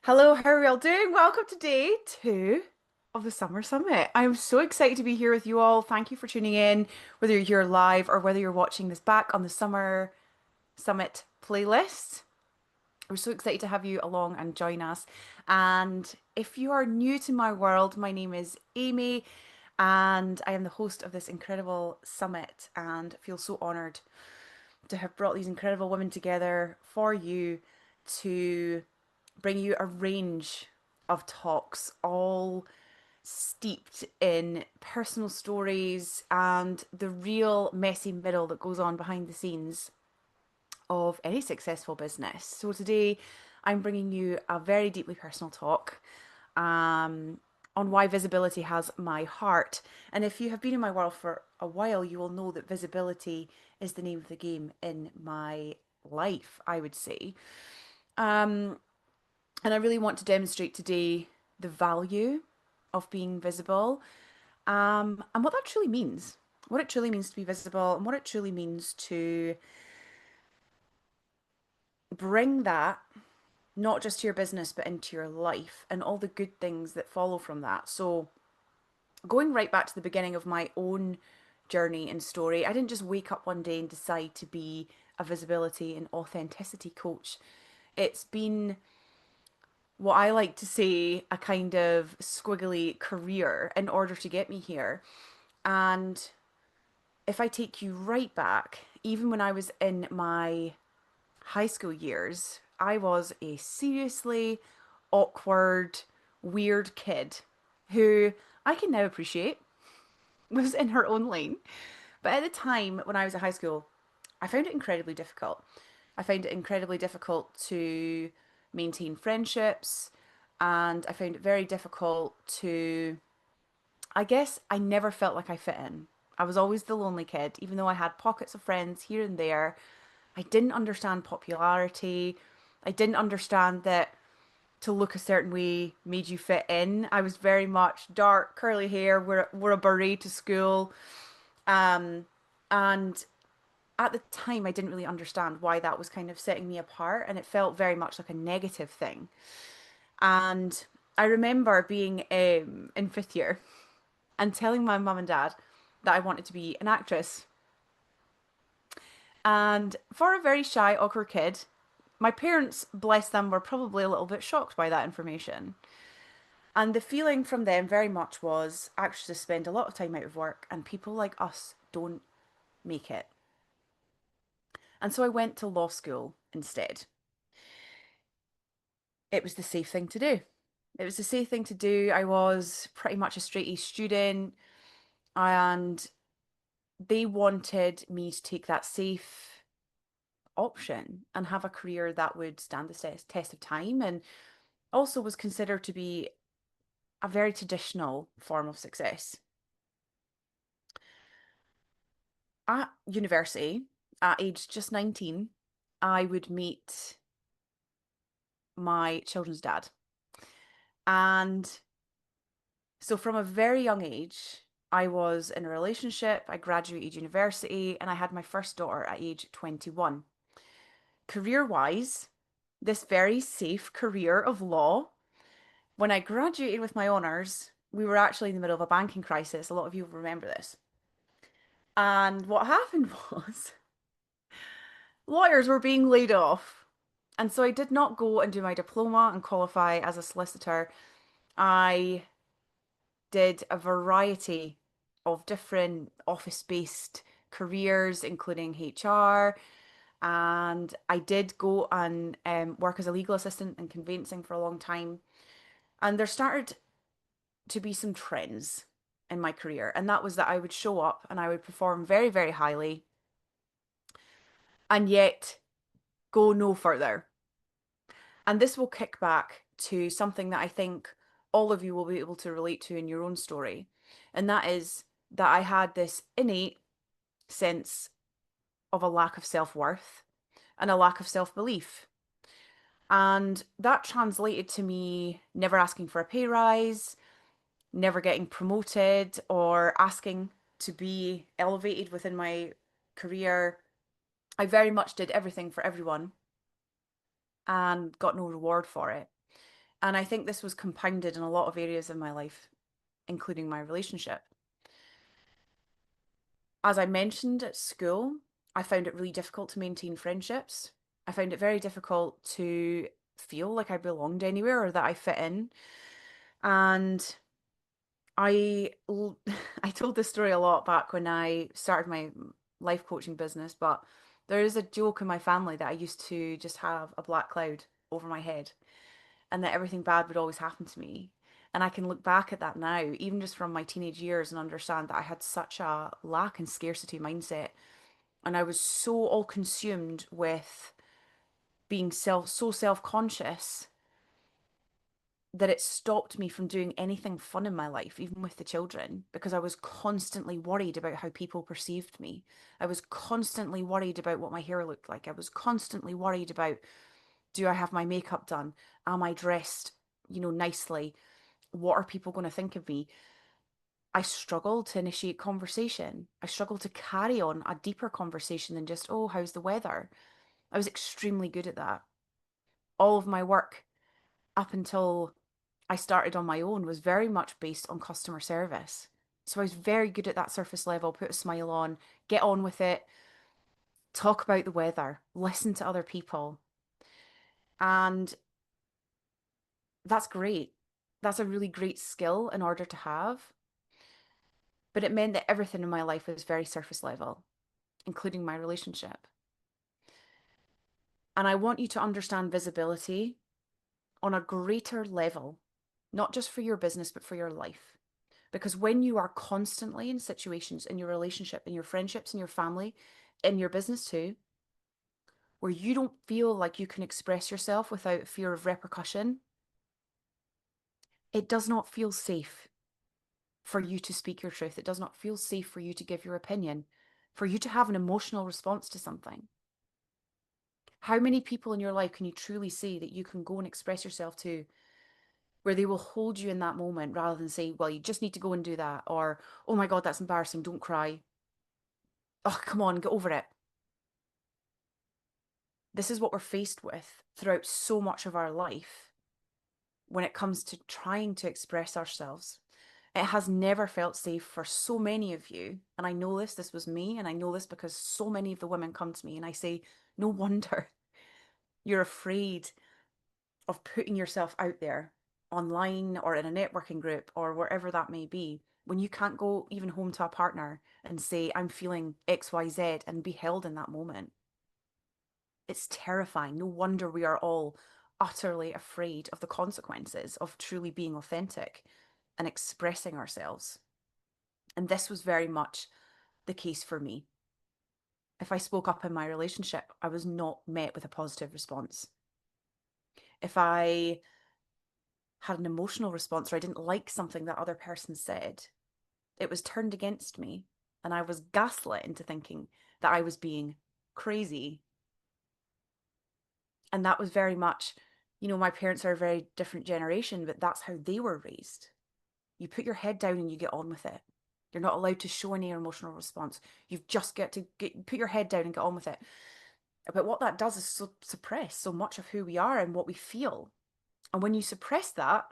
Hello, how are we all doing? Welcome to day two of the Summer Summit. I'm so excited to be here with you all. Thank you for tuning in, whether you're here live or whether you're watching this back on the Summer Summit playlist. We're so excited to have you along and join us. And if you are new to my world, my name is Amy, and I am the host of this incredible summit and feel so honored to have brought these incredible women together for you to bring you a range of talks, all steeped in personal stories and the real messy middle that goes on behind the scenes of any successful business. So today I'm bringing you a very deeply personal talk on why visibility has my heart. And if you have been in my world for a while, you will know that visibility is the name of the game in my life, I would say. Um, and I really want to demonstrate today the value of being visible, and what that truly means. What it truly means to be visible, and what it truly means to bring that not just to your business, but into your life and all the good things that follow from that. So, going right back to the beginning of my own journey and story, I didn't just wake up one day and decide to be a visibility and authenticity coach. It's been what I like to say a kind of squiggly career in order to get me here. And if I take you right back, even when I was in my high school years, I was a seriously awkward, weird kid who I can now appreciate was in her own lane. But at the time when I was at high school, I found it incredibly difficult. I found it incredibly difficult to maintain friendships, and I found it very difficult to, I guess I never felt like I fit in. I was always the lonely kid, even though I had pockets of friends here and there. I didn't understand popularity. I didn't understand that to look a certain way made you fit in. I was very much dark, curly hair, wore a beret to school. Um, and at the time, I didn't really understand why that was kind of setting me apart, and it felt very much like a negative thing. And I remember being in fifth year and telling my mum and dad that I wanted to be an actress. And for a very shy, awkward kid, my parents, bless them, were probably a little bit shocked by that information. And the feeling from them very much was actresses spend a lot of time out of work and people like us don't make it. And so I went to law school instead. It was the safe thing to do. It was the safe thing to do. I was pretty much a straight A student, and they wanted me to take that safe option and have a career that would stand the test of time and also was considered to be a very traditional form of success. At university, at age just 19, I would meet my children's dad. And so from a very young age, I was in a relationship, I graduated university, and I had my first daughter at age 21. Career wise, this very safe career of law, when I graduated with my honours, we were actually in the middle of a banking crisis. A lot of you will remember this. And what happened was lawyers were being laid off. And so I did not go and do my diploma and qualify as a solicitor. I did a variety of different office based careers, including HR. And I did go and work as a legal assistant in conveyancing for a long time. And there started to be some trends in my career. And that was that I would show up and I would perform very, very highly and yet go no further. And this will kick back to something that I think all of you will be able to relate to in your own story. And that is that I had this innate sense of a lack of self worth and a lack of self belief. And that translated to me never asking for a pay rise, never getting promoted, or asking to be elevated within my career. I very much did everything for everyone and got no reward for it. And I think this was compounded in a lot of areas of my life, including my relationship. As I mentioned at school, I found it really difficult to maintain friendships. I found it very difficult to feel like I belonged anywhere or that I fit in. And I I told this story a lot back when I started my life coaching business, but there is a joke in my family that I used to just have a black cloud over my head and that everything bad would always happen to me. And I can look back at that now, even just from my teenage years, and understand that I had such a lack and scarcity mindset. And I was so all consumed with being so self-conscious that it stopped me from doing anything fun in my life, even with the children, because I was constantly worried about how people perceived me. I was constantly worried about what my hair looked like. I was constantly worried about, do I have my makeup done? Am I dressed, nicely? What are people going to think of me? I struggled to initiate conversation. I struggled to carry on a deeper conversation than just, oh, how's the weather? I was extremely good at that. All of my work up until I started on my own was very much based on customer service. So I was very good at that surface level, put a smile on, get on with it, talk about the weather, listen to other people. And that's great. That's a really great skill in order to have. But it meant that everything in my life was very surface level, including my relationship. And I want you to understand visibility on a greater level, not just for your business, but for your life. Because when you are constantly in situations in your relationship, in your friendships, in your family, in your business too, where you don't feel like you can express yourself without fear of repercussion, it does not feel safe for you to speak your truth. It does not feel safe for you to give your opinion, for you to have an emotional response to something. How many people in your life can you truly say that you can go and express yourself to where they will hold you in that moment rather than say, well, you just need to go and do that, or, oh my God, that's embarrassing, don't cry. Oh, come on, get over it. This is what we're faced with throughout so much of our life when it comes to trying to express ourselves. It has never felt safe for so many of you. And I know this was me, and I know this because so many of the women come to me and I say, no wonder you're afraid of putting yourself out there online or in a networking group or wherever that may be, when you can't go even home to a partner and say, I'm feeling XYZ and be held in that moment. It's terrifying. No wonder we are all utterly afraid of the consequences of truly being authentic and expressing ourselves. And this was very much the case for me. If I spoke up in my relationship, I was not met with a positive response. If I had an emotional response or I didn't like something that other person said, it was turned against me. And I was gaslit into thinking that I was being crazy. And that was very much, my parents are a very different generation, but that's how they were raised. You put your head down and you get on with it. You're not allowed to show any emotional response. You've just got to put your head down and get on with it. But what that does is suppress so much of who we are and what we feel. And when you suppress that,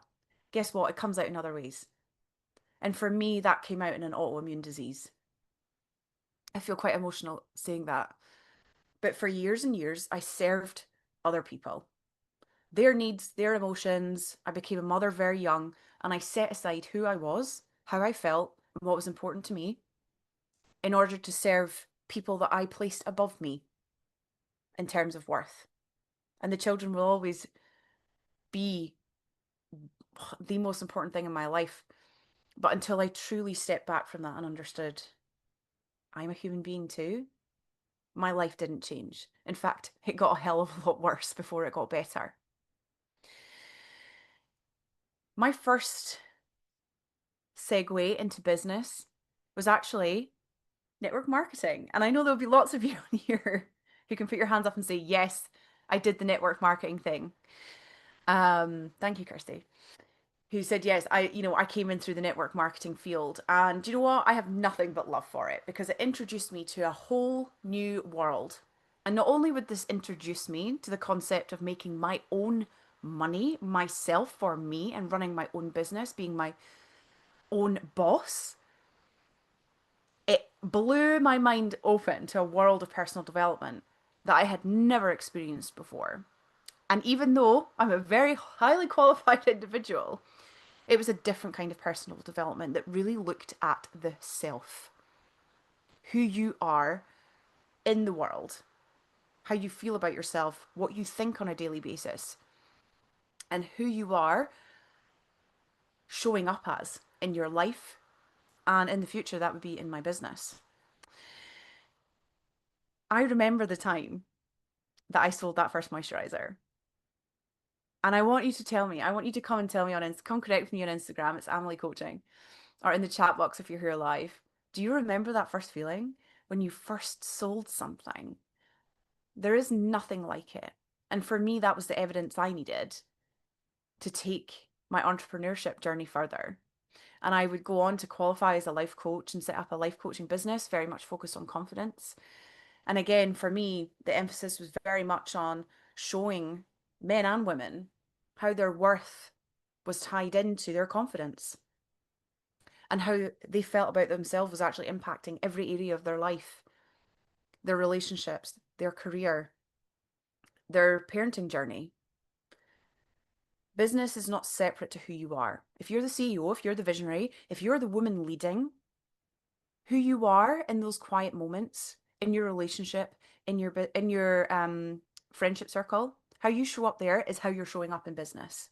guess what? It comes out in other ways. And for me, that came out in an autoimmune disease. I feel quite emotional saying that. But for years and years, I served other people, their needs, their emotions. I became a mother very young, and I set aside who I was, how I felt, and what was important to me in order to serve people that I placed above me in terms of worth. And the children will always be the most important thing in my life. But until I truly stepped back from that and understood I'm a human being too, my life didn't change. In fact, it got a hell of a lot worse before it got better. My first segue into business was actually network marketing. And I know there'll be lots of you on here who can put your hands up and say, yes, I did the network marketing thing. Thank you, Kirsty, who said, yes, I came in through the network marketing field. And you know what? I have nothing but love for it because it introduced me to a whole new world. And not only would this introduce me to the concept of making my own money, myself for me, and running my own business, being my own boss, it blew my mind open to a world of personal development that I had never experienced before. And even though I'm a very highly qualified individual, it was a different kind of personal development that really looked at the self, who you are in the world, how you feel about yourself, what you think on a daily basis, and who you are showing up as in your life. And in the future, that would be in my business. I remember the time that I sold that first moisturizer. And I want you to tell me, I want you to come and tell me come connect with me on Instagram. It's Emily Coaching, or in the chat box if you're here live. Do you remember that first feeling when you first sold something? There is nothing like it. And for me, that was the evidence I needed to take my entrepreneurship journey further. And I would go on to qualify as a life coach and set up a life coaching business, very much focused on confidence. And again, for me, the emphasis was very much on showing men and women how their worth was tied into their confidence and how they felt about themselves was actually impacting every area of their life, their relationships, their career, their parenting journey. Business is not separate to who you are. If you're the CEO, if you're the visionary, if you're the woman leading, who you are in those quiet moments in your relationship, in your friendship circle, how you show up there is how you're showing up in business.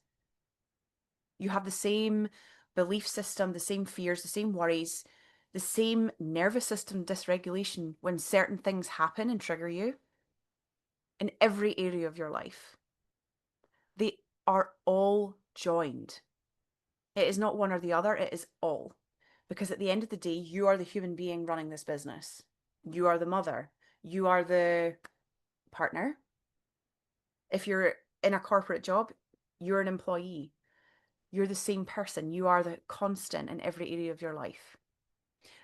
You have the same belief system, the same fears, the same worries, the same nervous system dysregulation when certain things happen and trigger you in every area of your life. They are all joined. It is not one or the other, it is all. Because at the end of the day, you are the human being running this business. You are the mother. You are the partner. If you're in a corporate job, you're an employee. You're the same person. You are the constant in every area of your life.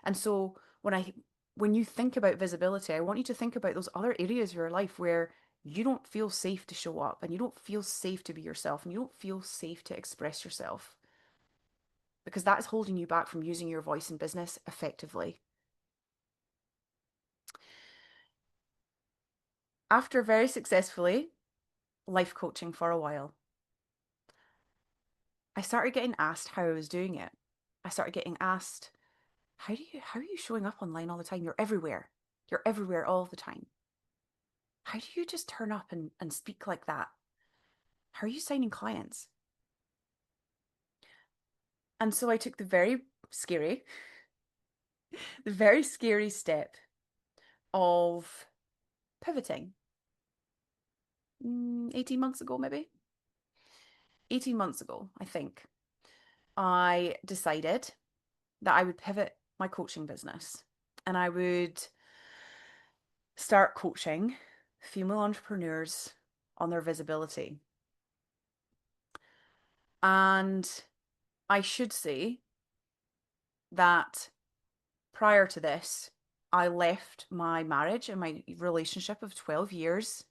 And so when you think about visibility, I want you to think about those other areas of your life where you don't feel safe to show up and you don't feel safe to be yourself and you don't feel safe to express yourself because that is holding you back from using your voice in business effectively. After very successfully life coaching for a while, I started getting asked how I was doing it. I started getting asked, how are you showing up online all the time? You're everywhere. You're everywhere all the time. How do you just turn up and speak like that? How are you signing clients? And so I took scary, the very scary step of pivoting. 18 months ago, maybe. 18 months ago, I think, I decided that I would pivot my coaching business and I would start coaching female entrepreneurs on their visibility. And I should say that prior to this, I left my marriage and my relationship of 12 years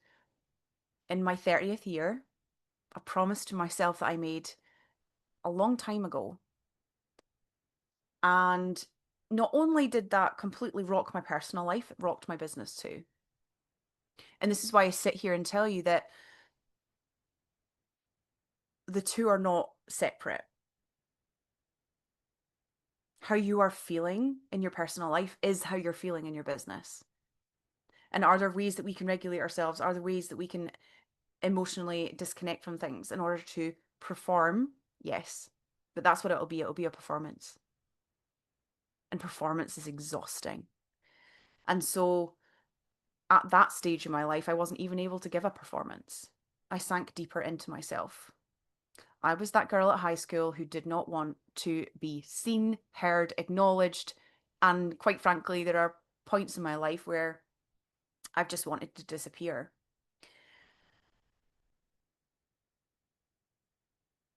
in my 30th year, a promise to myself that I made a long time ago. And not only did that completely rock my personal life, it rocked my business too. And this is why I sit here and tell you that the two are not separate. How you are feeling in your personal life is how you're feeling in your business. And are there ways that we can regulate ourselves? Are there ways that we can emotionally disconnect from things in order to perform? Yes. But that's what it'll be. It'll be a performance. And performance is exhausting. And so at that stage in my life, I wasn't even able to give a performance. I sank deeper into myself. I was that girl at high school who did not want to be seen, heard, acknowledged. And quite frankly, there are points in my life where I've just wanted to disappear.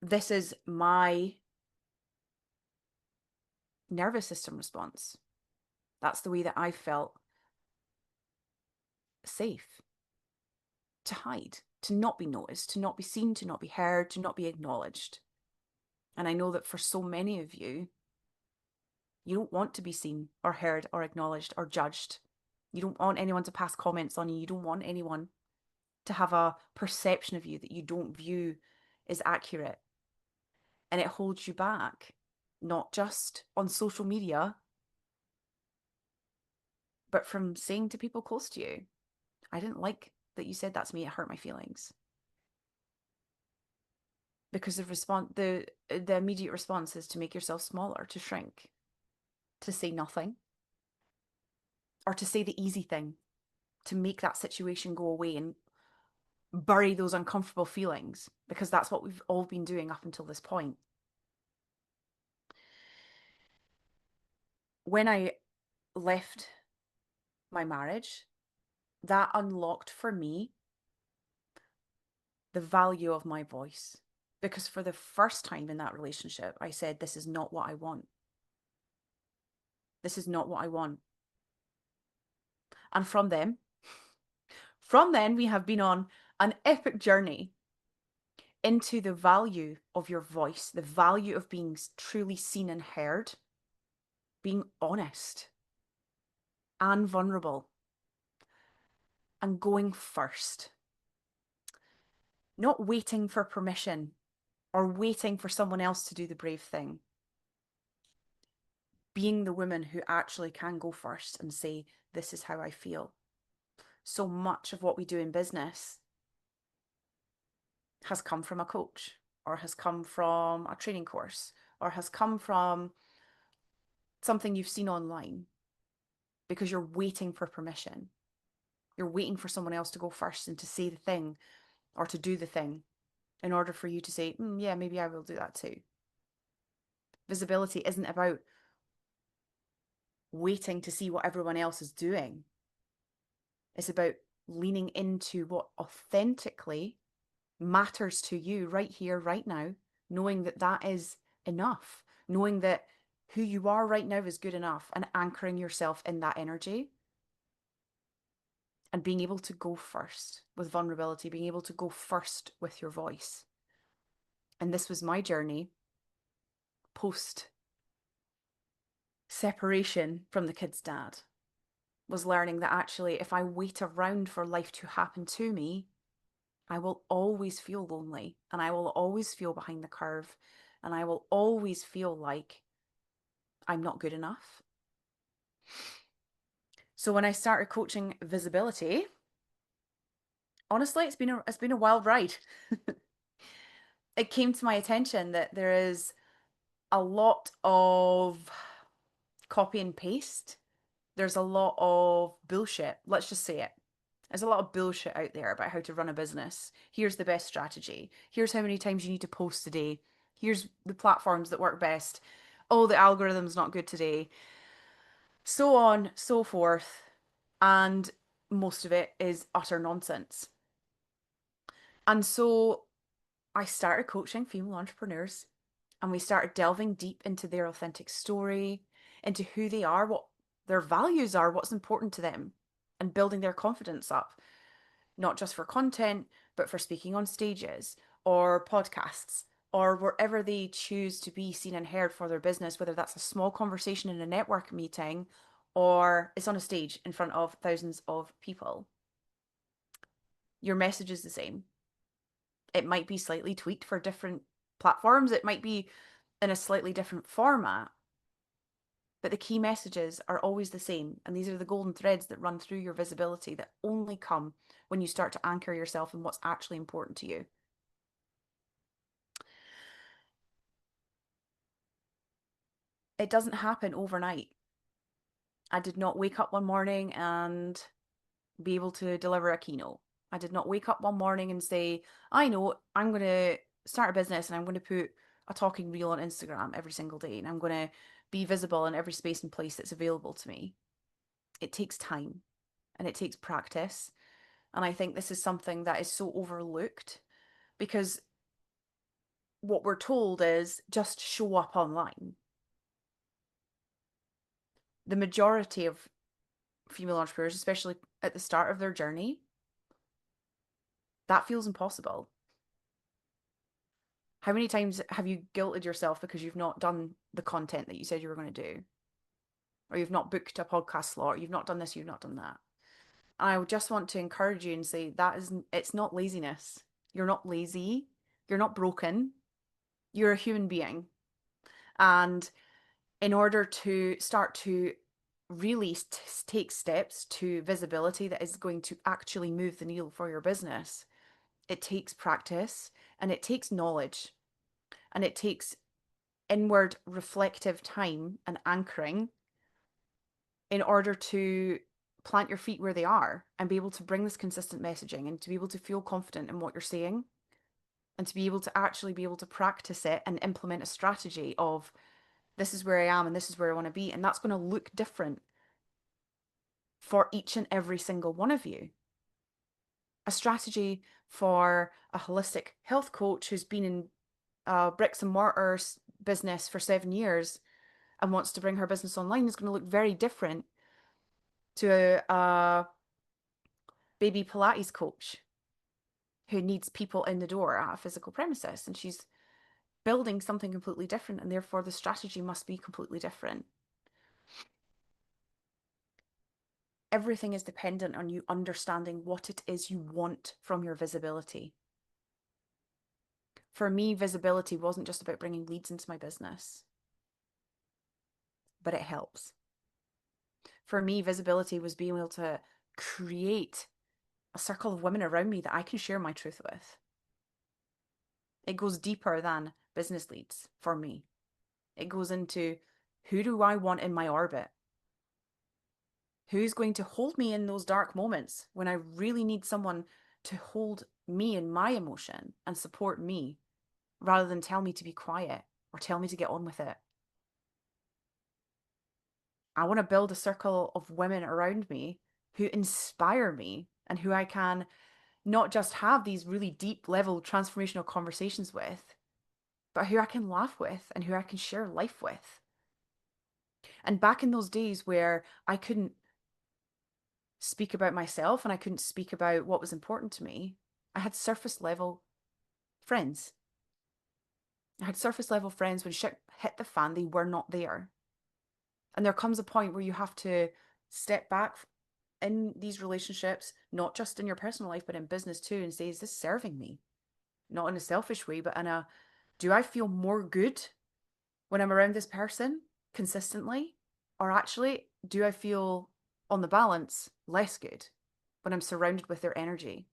This is my nervous system response. That's the way that I felt safe to hide. to not be noticed, to not be seen, to not be heard, to not be acknowledged. And I know that for so many of you, you don't want to be seen or heard or acknowledged or judged. You don't want anyone to pass comments on you. You don't want anyone to have a perception of you that you don't view is accurate. And it holds you back, not just on social media, but from saying to people close to you, I didn't like that you said that to me. It hurt my feelings. Because the immediate response is to make yourself smaller, to shrink, to say nothing, or to say the easy thing, to make that situation go away and bury those uncomfortable feelings, because that's what we've all been doing up until this point. When I left my marriage, that unlocked for me the value of my voice. Because for the first time in that relationship, I said, this is not what I want. This is not what I want. And from then, we have been on an epic journey into the value of your voice, the value of being truly seen and heard, being honest and vulnerable, and going first. Not waiting for permission or waiting for someone else to do the brave thing. Being the woman who actually can go first and say, this is how I feel. So much of what we do in business has come from a coach, or has come from a training course, or has come from something you've seen online, because you're waiting for permission. You're waiting for someone else to go first and to say the thing or to do the thing in order for you to say, yeah, maybe I will do that too. Visibility isn't about waiting to see what everyone else is doing. It's about leaning into what authentically matters to you right here, right now, knowing that that is enough, knowing that who you are right now is good enough, and anchoring yourself in that energy and being able to go first with vulnerability, being able to go first with your voice. And this was my journey post separation from the kid's dad, was learning that actually if I wait around for life to happen to me, I will always feel lonely, and I will always feel behind the curve, and I will always feel like I'm not good enough. So when I started coaching visibility, honestly, it's been a wild ride. It came to my attention that there is a lot of copy and paste. There's a lot of bullshit. Let's just say it. There's a lot of bullshit out there about how to run a business. Here's the best strategy. Here's how many times you need to post a day. Here's the platforms that work best. Oh, the algorithm's not good today. So on, so forth. And most of it is utter nonsense. And so I started coaching female entrepreneurs, and we started delving deep into their authentic story, into who they are, what their values are, what's important to them, and building their confidence up, not just for content, but for speaking on stages or podcasts or wherever they choose to be seen and heard for their business, whether that's a small conversation in a network meeting or it's on a stage in front of thousands of people. Your message is the same. It might be slightly tweaked for different platforms. It might be in a slightly different format, but the key messages are always the same. And these are the golden threads that run through your visibility that only come when you start to anchor yourself in what's actually important to you. It doesn't happen overnight. I did not wake up one morning and be able to deliver a keynote. I did not wake up one morning and say, I know I'm going to start a business and I'm going to put a talking reel on Instagram every single day and I'm going to be visible in every space and place that's available to me. It takes time and it takes practice. And I think this is something that is so overlooked, because what we're told is just show up online. The majority of female entrepreneurs, especially at the start of their journey, That feels impossible. How many times have you guilted yourself because you've not done the content that you said you were going to do? Or you've not booked a podcast slot, or you've not done this, you've not done that. And I just want to encourage you and say that is, it's not laziness. You're not lazy. You're not broken. You're a human being. And in order to start to really take steps to visibility that is going to actually move the needle for your business, it takes practice and it takes knowledge and it takes inward reflective time and anchoring in order to plant your feet where they are and be able to bring this consistent messaging and to be able to feel confident in what you're saying and to be able to actually be able to practice it and implement a strategy of this is where I am and this is where I want to be. And that's going to look different for each and every single one of you. A strategy for a holistic health coach who's been in bricks and mortar business for 7 years and wants to bring her business online is going to look very different to a baby Pilates coach who needs people in the door at a physical premises. And she's building something completely different, and therefore the strategy must be completely different. Everything is dependent on you understanding what it is you want from your visibility. For me, visibility wasn't just about bringing leads into my business, but it helps. For me, visibility was being able to create a circle of women around me that I can share my truth with. It goes deeper than business leads for me. It goes into who do I want in my orbit? Who's going to hold me in those dark moments when I really need someone to hold me in my emotion and support me rather than tell me to be quiet or tell me to get on with it? I want to build a circle of women around me who inspire me and who I can not just have these really deep level transformational conversations with, but who I can laugh with and who I can share life with. And back in those days where I couldn't speak about myself and I couldn't speak about what was important to me, I had surface level friends. I had surface level friends. When shit hit the fan, they were not there. And there comes a point where you have to step back in these relationships, not just in your personal life, but in business too, and say, is this serving me? Not in a selfish way, but in a, do I feel more good when I'm around this person consistently? Or actually, do I feel on the balance less good when I'm surrounded with their energy?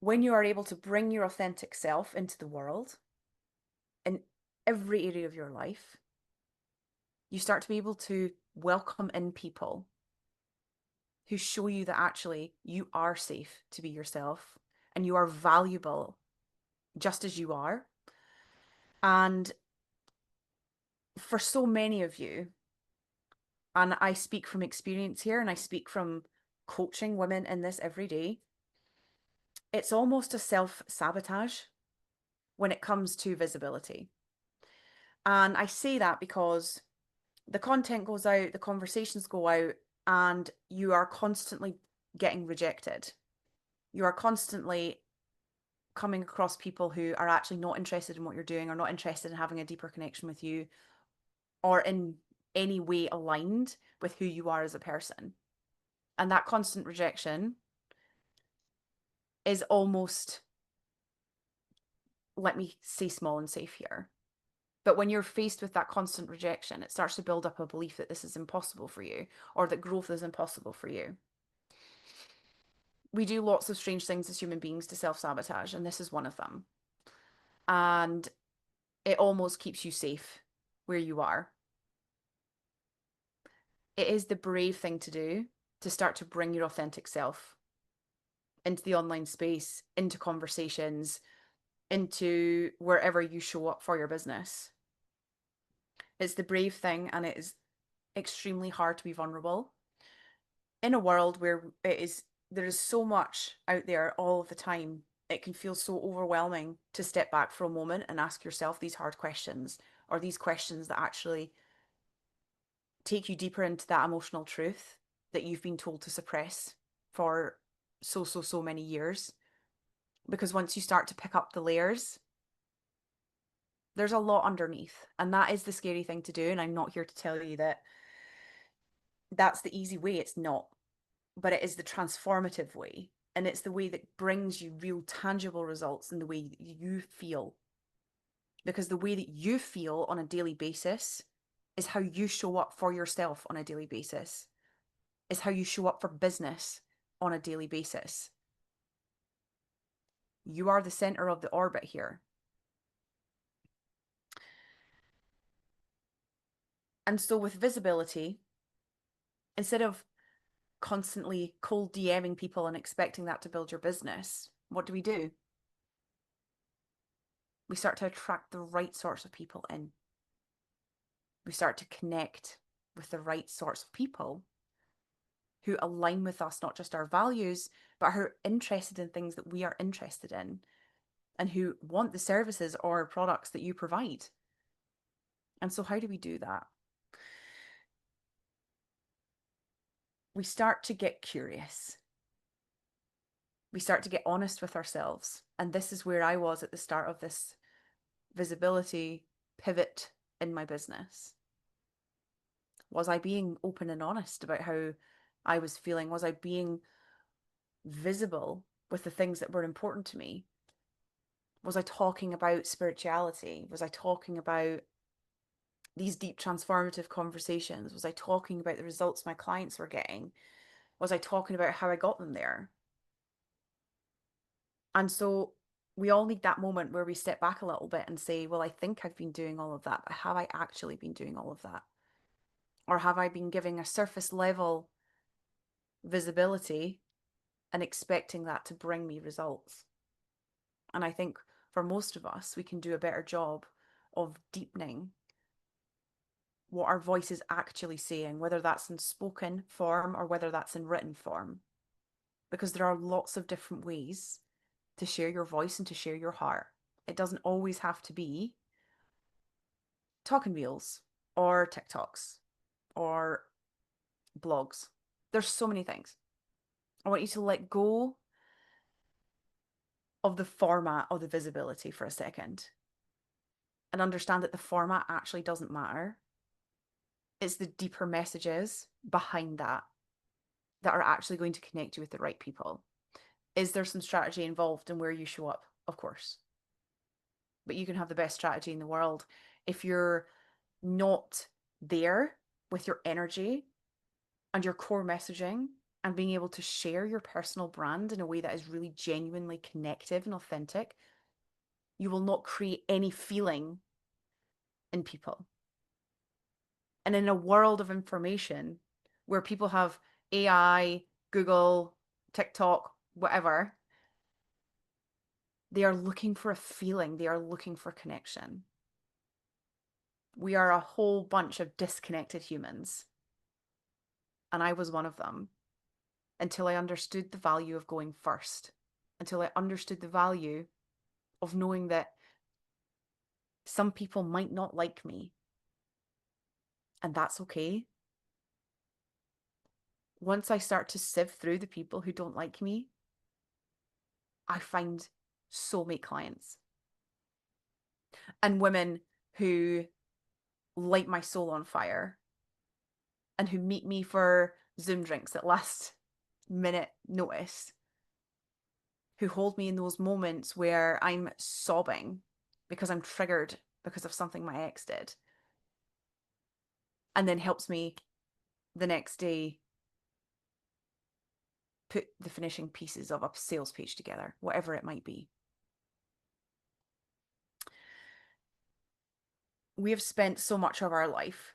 When you are able to bring your authentic self into the world in every area of your life, you start to be able to welcome in people who show you that actually you are safe to be yourself and you are valuable just as you are. And for so many of you, and I speak from experience here and I speak from coaching women in this every day, it's almost a self-sabotage when it comes to visibility. And I say that because the content goes out, the conversations go out, and you are constantly getting rejected. You are constantly coming across people who are actually not interested in what you're doing or not interested in having a deeper connection with you or in any way aligned with who you are as a person. And that constant rejection is almost, let me say small and safe here. But when you're faced with that constant rejection, it starts to build up a belief that this is impossible for you or that growth is impossible for you. We do lots of strange things as human beings to self-sabotage, and this is one of them. And it almost keeps you safe where you are. It is the brave thing to do to start to bring your authentic self into the online space, into conversations, into wherever you show up for your business. It's the brave thing, and it is extremely hard to be vulnerable in a world where there is so much out there all of the time. It can feel so overwhelming to step back for a moment and ask yourself these hard questions, or these questions that actually take you deeper into that emotional truth that you've been told to suppress. for so many years. Because once you start to pick up the layers, there's a lot underneath. And that is the scary thing to do. And I'm not here to tell you that that's the easy way. It's not. But it is the transformative way. And it's the way that brings you real tangible results in the way that you feel. Because the way that you feel on a daily basis is how you show up for yourself on a daily basis, is how you show up for business on a daily basis. You are the center of the orbit here. And so with visibility, instead of constantly cold DMing people and expecting that to build your business, what do? We start to attract the right sorts of people in. We start to connect with the right sorts of people who align with us, not just our values, but who are interested in things that we are interested in and who want the services or products that you provide. And so how do we do that? We start to get curious. We start to get honest with ourselves. And this is where I was at the start of this visibility pivot in my business. Was I being open and honest about how I was feeling? Was I being visible with the things that were important to me? Was I talking about spirituality? Was I talking about these deep transformative conversations? Was I talking about the results my clients were getting? Was I talking about how I got them there? And so we all need that moment where we step back a little bit and say, well, I think I've been doing all of that, but have I actually been doing all of that? Or have I been giving a surface level visibility and expecting that to bring me results? And I think for most of us, we can do a better job of deepening what our voice is actually saying, whether that's in spoken form or whether that's in written form. Because there are lots of different ways to share your voice and to share your heart. It doesn't always have to be talking reels or TikToks or blogs. There's so many things. I want you to let go of the format of the visibility for a second and understand that the format actually doesn't matter. It's the deeper messages behind that that are actually going to connect you with the right people. Is there some strategy involved in where you show up? Of course. But you can have the best strategy in the world. If you're not there with your energy and your core messaging and being able to share your personal brand in a way that is really genuinely connective and authentic, you will not create any feeling in people. And in a world of information where people have AI, Google, TikTok, whatever, they are looking for a feeling, they are looking for connection. We are a whole bunch of disconnected humans. And I was one of them until I understood the value of going first, until I understood the value of knowing that some people might not like me. And that's okay. Once I start to sift through the people who don't like me, I find soulmate clients and women who light my soul on fire and who meet me for Zoom drinks at last minute notice, who hold me in those moments where I'm sobbing because I'm triggered because of something my ex did, and then helps me the next day put the finishing pieces of a sales page together, whatever it might be. We have spent so much of our life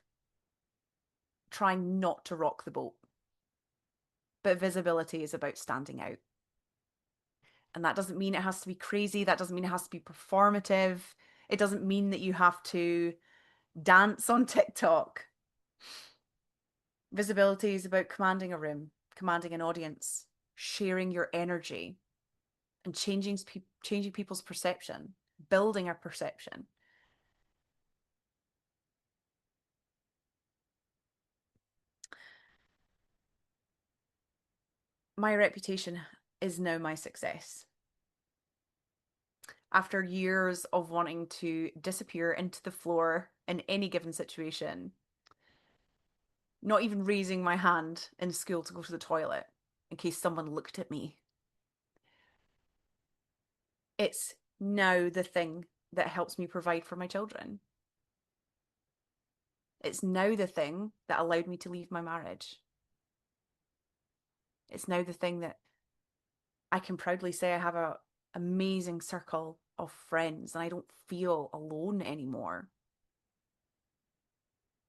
trying not to rock the boat, but visibility is about standing out. And that doesn't mean it has to be crazy. That doesn't mean it has to be performative. It doesn't mean that you have to dance on TikTok. Visibility is about commanding a room, commanding an audience, sharing your energy, and changing people's perception, building a perception. my reputation is now my success. After years of wanting to disappear into the floor in any given situation, not even raising my hand in school to go to the toilet in case someone looked at me. It's now the thing that helps me provide for my children. It's now the thing that allowed me to leave my marriage. It's now the thing that I can proudly say I have an amazing circle of friends and I don't feel alone anymore.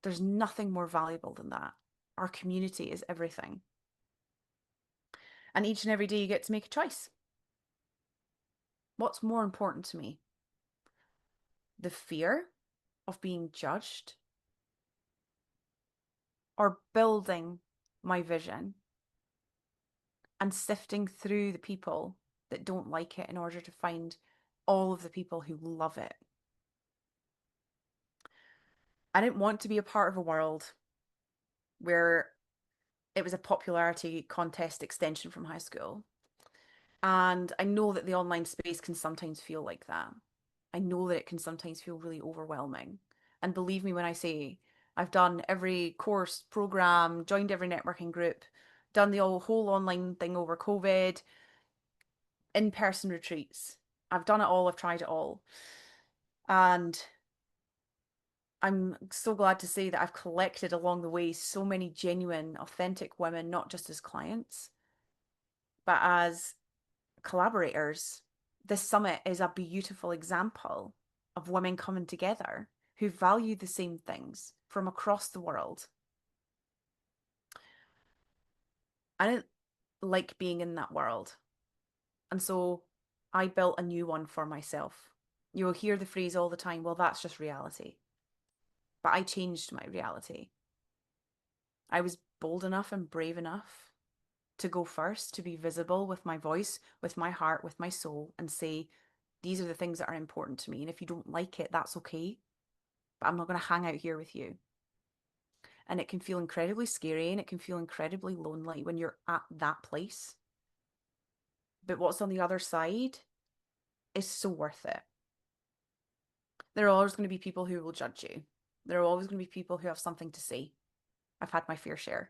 There's nothing more valuable than that. Our community is everything. And each and every day you get to make a choice. What's more important to me? The fear of being judged or building my vision and sifting through the people that don't like it in order to find all of the people who love it. I didn't want to be a part of a world where it was a popularity contest extension from high school. And I know that the online space can sometimes feel like that. I know that it can sometimes feel really overwhelming. And believe me when I say I've done every course, program, joined every networking group, done the whole online thing over COVID, in-person retreats. I've done it all, I've tried it all. And I'm so glad to say that I've collected along the way so many genuine, authentic women, not just as clients, but as collaborators. This summit is a beautiful example of women coming together who value the same things from across the world. I didn't like being in that world. And so I built a new one for myself. You will hear the phrase all the time, well, that's just reality. But I changed my reality. I was bold enough and brave enough to go first, to be visible with my voice, with my heart, with my soul, and say, these are the things that are important to me. And if you don't like it, that's okay. But I'm not going to hang out here with you. And it can feel incredibly scary and it can feel incredibly lonely when you're at that place. But what's on the other side is so worth it. There are always going to be people who will judge you. There are always going to be people who have something to say. I've had my fair share.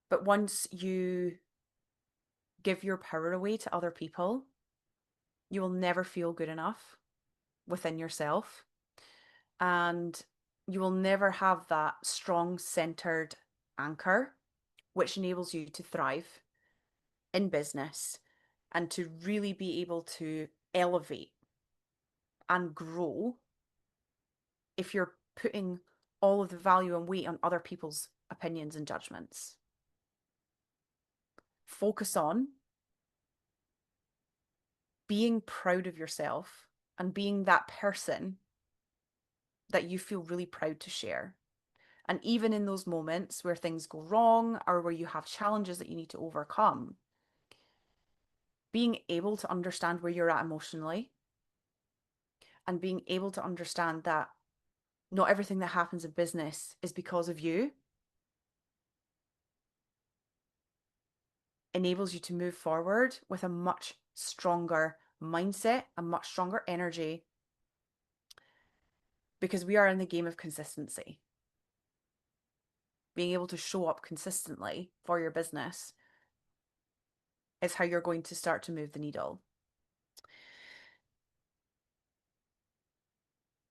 But once you give your power away to other people, you will never feel good enough within yourself. And you will never have that strong, centered anchor, which enables you to thrive in business and to really be able to elevate and grow if you're putting all of the value and weight on other people's opinions and judgments. Focus on being proud of yourself and being that person that you feel really proud to share. And even in those moments where things go wrong or where you have challenges that you need to overcome, being able to understand where you're at emotionally and being able to understand that not everything that happens in business is because of you enables you to move forward with a much stronger mindset, a much stronger energy, because we are in the game of consistency. Being able to show up consistently for your business is how you're going to start to move the needle.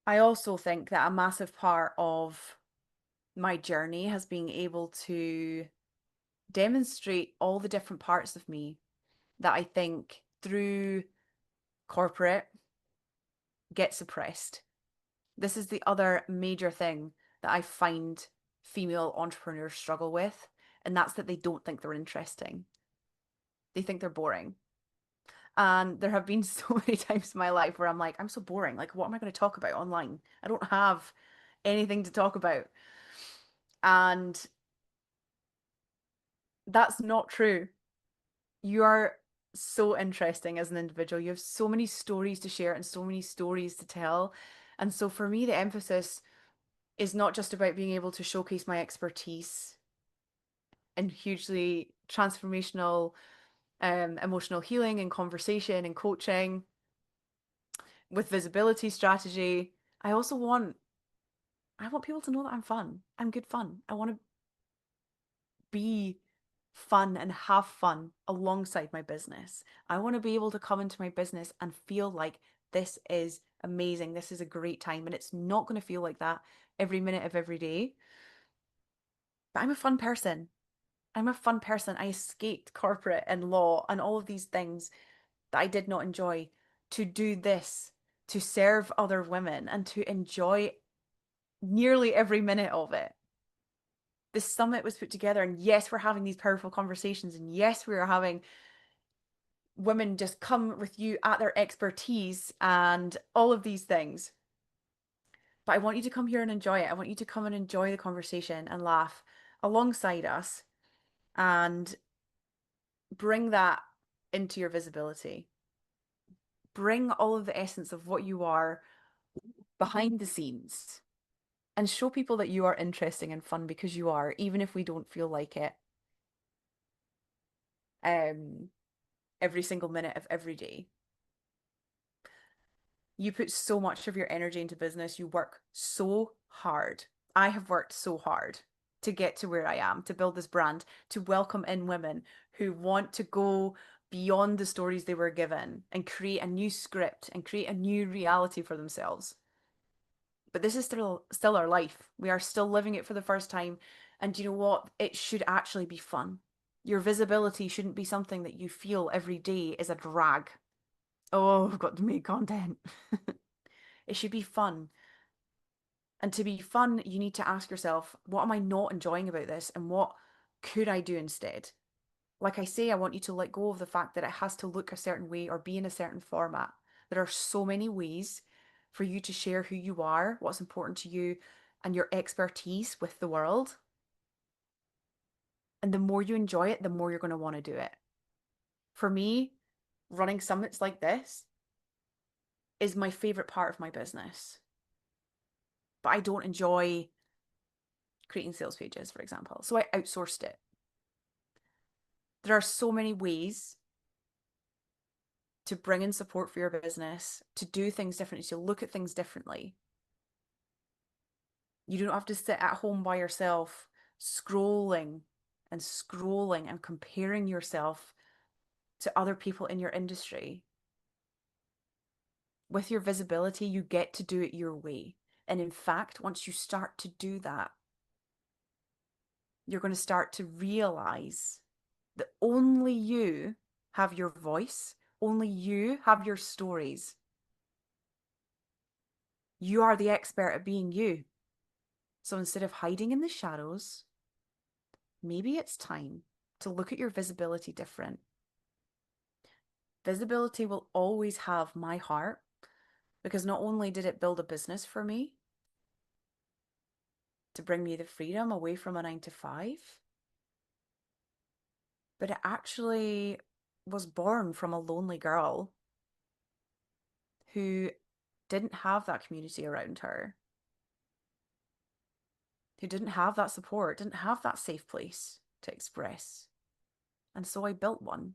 I also think that a massive part of my journey has been able to demonstrate all the different parts of me that I think through corporate get suppressed. This is the other major thing that I find female entrepreneurs struggle with, and that's that they don't think they're interesting. They think they're boring. And there have been so many times in my life where I'm like, I'm so boring. Like, what am I going to talk about online? I don't have anything to talk about. And that's not true. You are so interesting as an individual. You have so many stories to share and so many stories to tell. And so for me, the emphasis is not just about being able to showcase my expertise in hugely transformational emotional healing and conversation and coaching with visibility strategy. I also want I want people to know that I'm fun. I'm good fun. I want to be fun and have fun alongside my business. I want to be able to come into my business and feel like this is amazing. This is a great time. And it's not going to feel like that every minute of every day. But I'm a fun person. I'm a fun person. I escaped corporate and law and all of these things that I did not enjoy to do this, to serve other women and to enjoy nearly every minute of it. This summit was put together, and yes, we're having these powerful conversations, and yes, we are having women just come with you at their expertise and all of these things. But I want you to come here and enjoy it. I want you to come and enjoy the conversation and laugh alongside us and bring that into your visibility. Bring all of the essence of what you are behind the scenes and show people that you are interesting and fun, because you are, even if we don't feel like it. Um, every single minute of every day. You put so much of your energy into business. You work so hard. I have worked so hard to get to where I am, to build this brand, to welcome in women who want to go beyond the stories they were given and create a new script and create a new reality for themselves. But this is still our life. We are still living it for the first time. And you know what? It should actually be fun. Your visibility shouldn't be something that you feel every day is a drag. Oh, I've got to make content. It should be fun. And to be fun, you need to ask yourself, what am I not enjoying about this? And what could I do instead? Like I say, I want you to let go of the fact that it has to look a certain way or be in a certain format. There are so many ways for you to share who you are, what's important to you, and your expertise with the world. And the more you enjoy it, the more you're going to want to do it. For me, running summits like this is my favorite part of my business. But I don't enjoy creating sales pages, for example. So I outsourced it. There are so many ways to bring in support for your business, to do things differently, to look at things differently. You don't have to sit at home by yourself scrolling and scrolling and comparing yourself to other people in your industry. With your visibility, you get to do it your way. And in fact, once you start to do that, you're going to start to realize that only you have your voice, only you have your stories. You are the expert at being you. So instead of hiding in the shadows, maybe it's time to look at your visibility different. Visibility will always have my heart, because not only did it build a business for me to bring me the freedom away from a 9 to 5, but it actually was born from a lonely girl who didn't have that community around her, who didn't have that support, didn't have that safe place to express. And so I built one.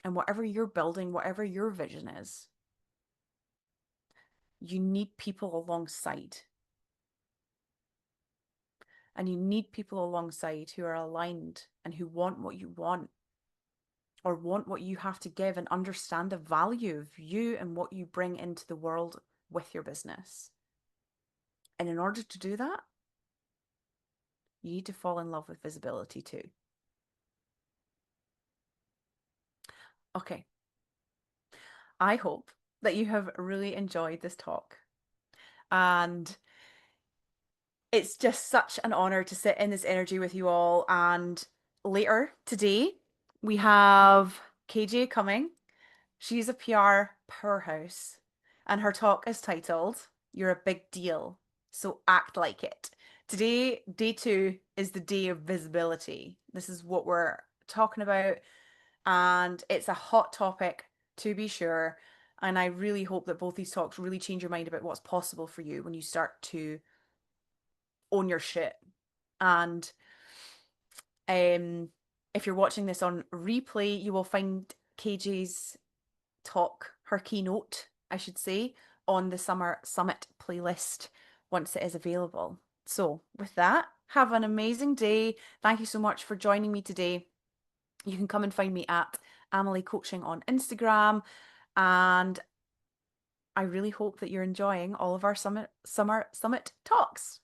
And whatever you're building, whatever your vision is, you need people alongside. And you need people alongside who are aligned and who want what you want, or want what you have to give, and understand the value of you and what you bring into the world with your business. And in order to do that, you need to fall in love with visibility too. Okay. I hope that you have really enjoyed this talk. And it's just such an honor to sit in this energy with you all. And later today, we have KJ coming. She's a PR powerhouse, and her talk is titled, "You're a Big Deal, so Act Like It." Today, day 2, is the day of visibility. This is what we're talking about, and it's a hot topic to be sure. And I really hope that both these talks really change your mind about what's possible for you when you start to own your shit and Um, if you're watching this on replay, you will find KJ's talk, her keynote, I should say, on the Summer Summit playlist once it is available. So, with that, have an amazing day. Thank you so much for joining me today. You can come and find me at Amelie Coaching on Instagram. And I really hope that you're enjoying all of our Summer Summit talks.